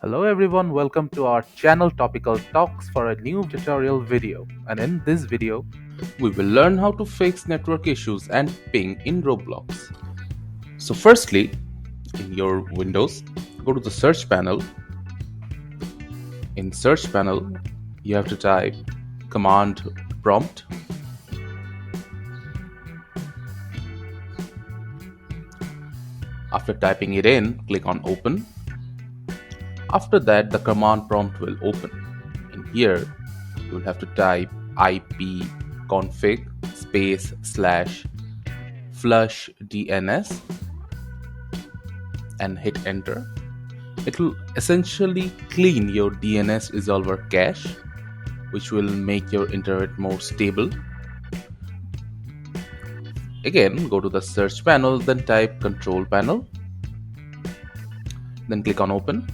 Hello everyone, welcome to our channel Topical Talks for a new tutorial video. And in this video, we will learn how to fix network issues and ping in Roblox. So firstly, in your Windows, go to the search panel. In search panel, you have to type command prompt. After typing it in, click on open. After that, the command prompt will open. In here, you will have to type ipconfig /flush DNS and hit enter. It will essentially clean your DNS resolver cache, which will make your internet more stable. Again, go to the search panel, then type control panel, then click on open.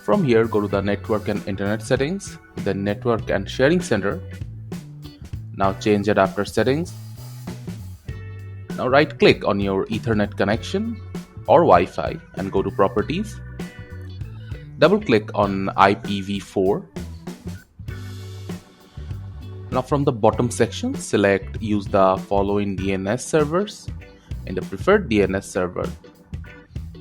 From here, go to the network and internet settings, then network and sharing center. Now change adapter settings. Now right click on your Ethernet connection or Wi-Fi and go to properties. Double click on IPv4. Now from the bottom section, select use the following DNS servers. In the preferred DNS server,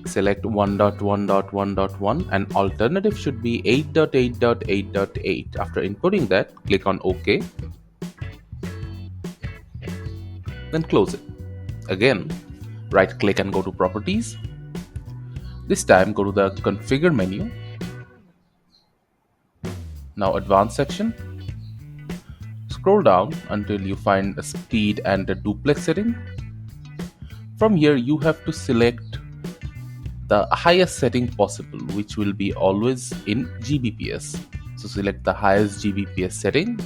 select 1.1.1.1 and alternative should be 8.8.8.8. After inputting that, click on OK. Then close it. Again, right click and go to properties. This time go to the configure menu. Now advanced section. Scroll down until you find a speed and a duplex setting. From here you have to select the highest setting possible, which will be always in Gbps. So select the highest Gbps setting.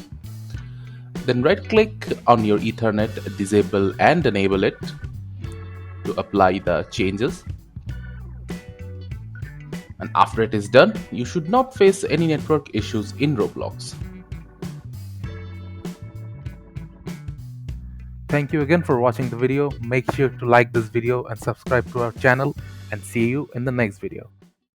Then right click on your Ethernet, disable and enable it to apply the changes. And after it is done, you should not face any network issues in Roblox. thank you again for watching the video. Make sure to like this video and subscribe to our channel, and see you in the next video.